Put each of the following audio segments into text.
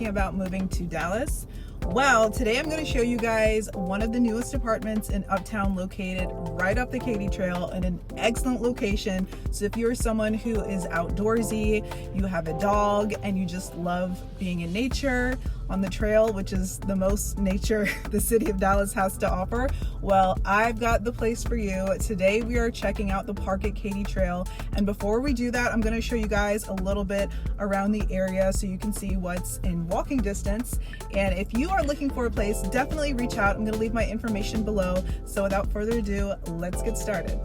thinking about moving to Dallas? Well, today I'm going to show you guys one of the newest apartments in Uptown, located right up the Katy Trail in an excellent location. So if you're someone who is outdoorsy, you have a dog, and you just love being in nature on the trail, which is the most nature the city of Dallas has to offer, well, I've got the place for you. Today we are checking out the park at Katy Trail, and before we do that, I'm going to show you guys a little bit around the area so you can see what's in walking distance. And if you are looking for a place, definitely reach out. I'm going to leave my information below. So without further ado, let's get started.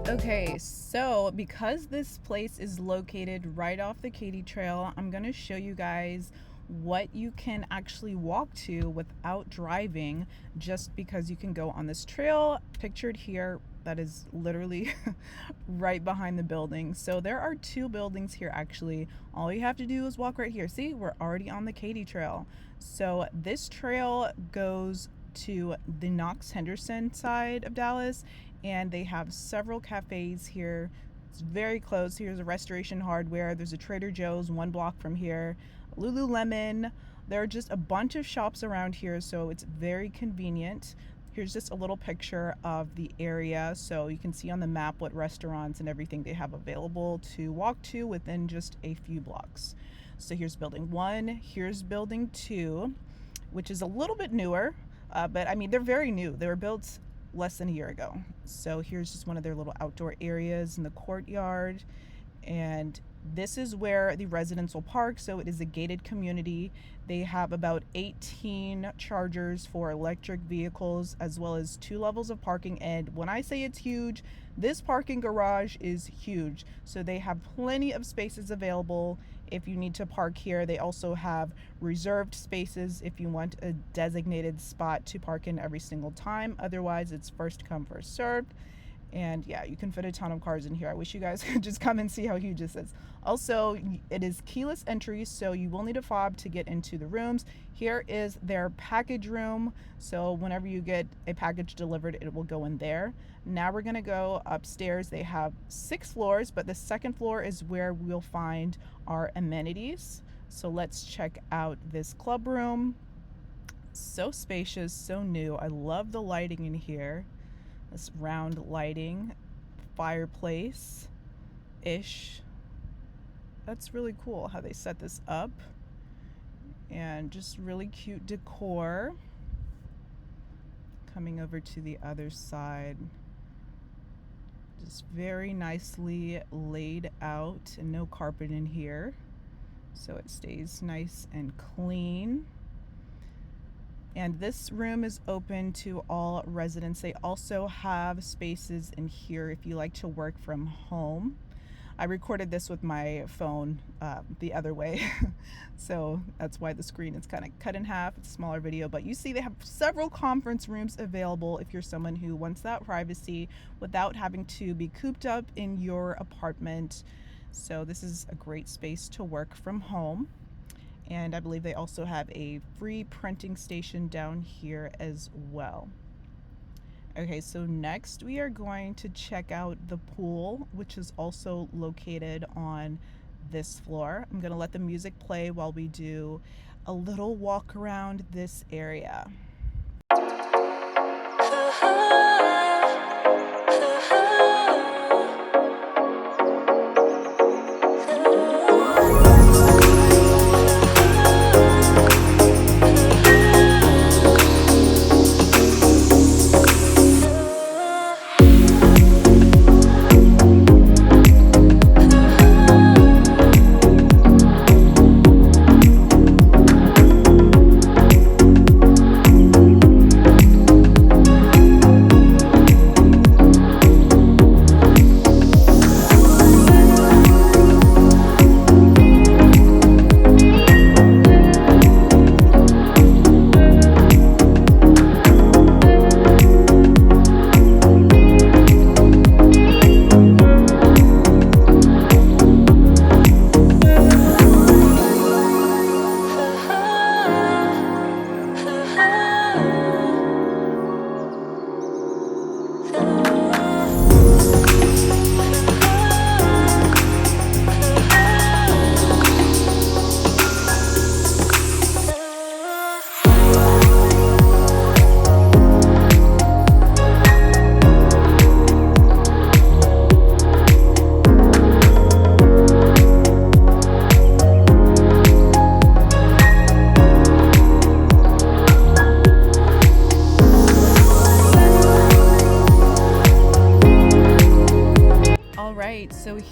Okay, so because this place is located right off the Katy Trail, I'm going to show you guys what you can actually walk to without driving, just because you can go on this trail pictured here that is literally right behind the building. So there are two buildings here actually. All you have to do is walk right here. See, we're already on the Katy Trail. So this trail goes to the Knox-Henderson side of Dallas, and they have several cafes here. It's very close. Here's a Restoration Hardware. There's a Trader Joe's 1 block from here. Lululemon. There are just a bunch of shops around here, so it's very convenient. Here's just a little picture of the area, so you can see on the map what restaurants and everything they have available to walk to within just a few blocks. So here's building 1, here's building 2, which is a little bit newer, but I mean, they're very new. They were built less than a year ago. So here's just one of their little outdoor areas in the courtyard, and this is where the residents will park. So it is a gated community. They have about 18 chargers for electric vehicles, as well as 2 levels of parking. And when I say it's huge, this parking garage is huge. So they have plenty of spaces available if you need to park here. They also have reserved spaces if you want a designated spot to park in every single time. Otherwise, it's first come, first served. And yeah, you can fit a ton of cars in here. I wish you guys could just come and see how huge this is. Also, it is keyless entry, so you will need a fob to get into the rooms. Here is their package room. So whenever you get a package delivered, it will go in there. Now we're gonna go upstairs. They have 6 floors, but the 2nd floor is where we'll find our amenities. So let's check out this club room. So spacious, so new. I love the lighting in here. This round lighting, fireplace-ish. That's really cool how they set this up. And just really cute decor. Coming over to the other side. Just very nicely laid out, and no carpet in here. So it stays nice and clean. And this room is open to all residents. They also have spaces in here if you like to work from home. I recorded this with my phone the other way, so that's why the screen is kind of cut in half. It's a smaller video, but you see they have several conference rooms available if you're someone who wants that privacy without having to be cooped up in your apartment. So this is a great space to work from home. And I believe they also have a free printing station down here as well. Okay, so next we are going to check out the pool, which is also located on this floor. I'm gonna let the music play while we do a little walk around this area.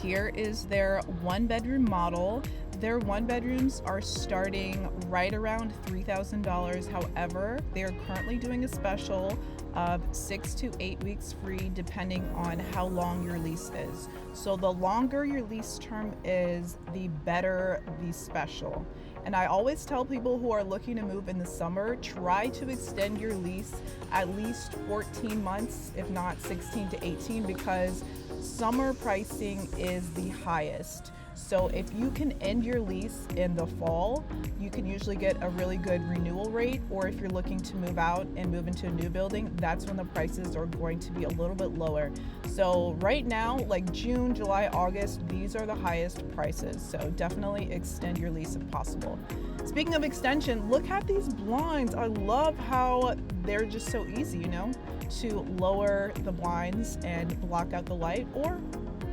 here is their 1-bedroom model. Their 1-bedrooms are starting right around $3,000. However, they are currently doing a special of 6 to 8 weeks free depending on how long your lease is. So the longer your lease term is, the better the special. And I always tell people who are looking to move in the summer, try to extend your lease at least 14 months, if not 16 to 18, because summer pricing is the highest. So if you can end your lease in the fall, you can usually get a really good renewal rate, or if you're looking to move out and move into a new building, that's when the prices are going to be a little bit lower. So right now, like June, July, August, these are the highest prices. So definitely extend your lease if possible. Speaking of extension, look at these blinds. I love how they're just so easy, you know, to lower the blinds and block out the light, or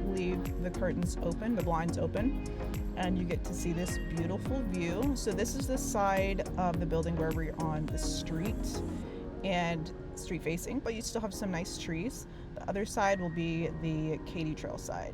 leave the curtains open, the blinds open, and you get to see this beautiful view. So this is the side of the building where we're on the street and street facing, but you still have some nice trees. The other side will be the Katy Trail side.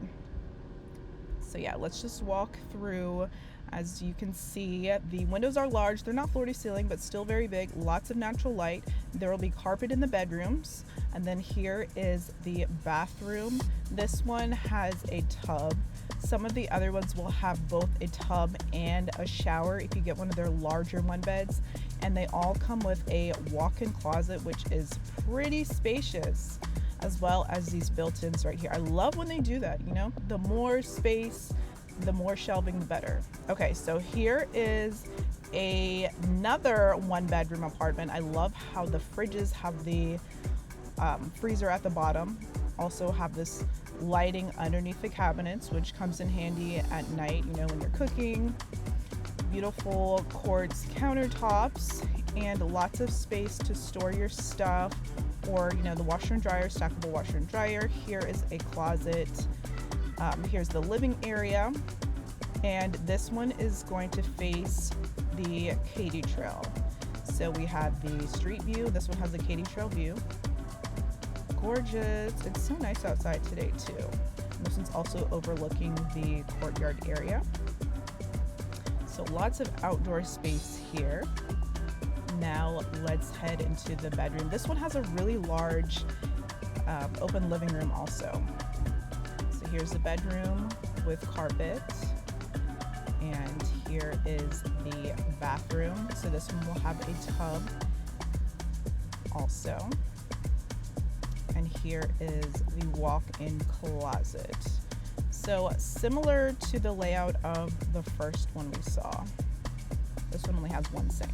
So yeah, let's just walk through. As you can see, the windows are large. They're not floor to ceiling, but still very big. Lots of natural light. There will be carpet in the bedrooms. And then here is the bathroom. This one has a tub. Some of the other ones will have both a tub and a shower if you get one of their larger 1-beds. And they all come with a walk-in closet, which is pretty spacious, as well as these built-ins right here. I love when they do that, you know? The more space, the more shelving, the better. Okay, so here is another 1-bedroom apartment. I love how the fridges have the freezer at the bottom. Also have this lighting underneath the cabinets, which comes in handy at night, you know, when you're cooking. Beautiful quartz countertops and lots of space to store your stuff, or, you know, the washer and dryer, stackable washer and dryer. Here is a closet. Here's the living area, and this one is going to face the Katy Trail. So we have the street view. This one has the Katy Trail view. Gorgeous. It's so nice outside today too. And this one's also overlooking the courtyard area. So lots of outdoor space here. Now let's head into the bedroom. This one has a really large open living room also. So here's the bedroom with carpet, and here is the bathroom. So this one will have a tub also. And here is the walk-in closet. So similar to the layout of the first one we saw. This one only has one sink.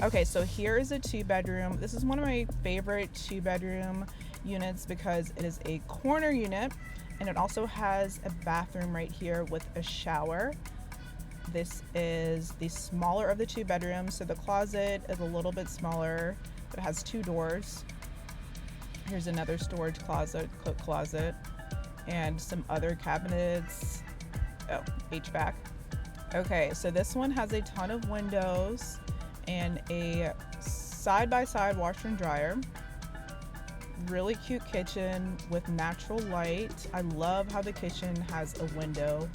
Okay, so here is a 2-bedroom. This is one of my favorite 2-bedroom units because it is a corner unit, and it also has a bathroom right here with a shower. This is the smaller of the 2 bedrooms. So the closet is a little bit smaller, but it has 2 doors. Here's another storage closet, coat closet, and some other cabinets. Oh, HVAC. Okay, so this one has a ton of windows and a side-by-side washer and dryer. Really cute kitchen with natural light. I love how the kitchen has a window.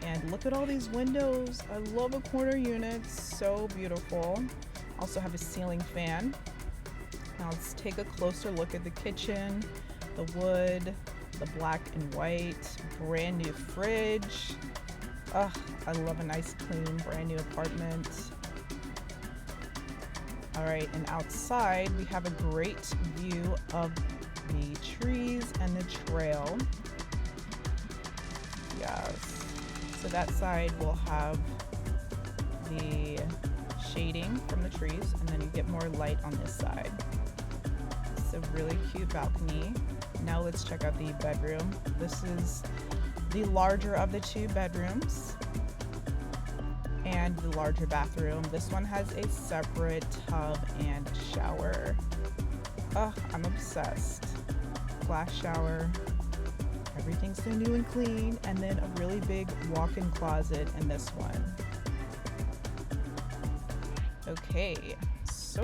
And look at all these windows. I love a corner unit, so beautiful. Also have a ceiling fan. Now let's take a closer look at the kitchen, the wood, the black and white, brand new fridge. Ugh, I love a nice, clean, brand new apartment. All right, and outside we have a great view of the trees and the trail. Yes. So that side will have the shading from the trees, and then you get more light on this side. It's a really cute balcony. Now let's check out the bedroom. This is the larger of the 2 bedrooms and the larger bathroom. This one has a separate tub and shower. Oh, I'm obsessed. Glass shower. Everything's so new and clean, and then a really big walk-in closet in this one. Okay, so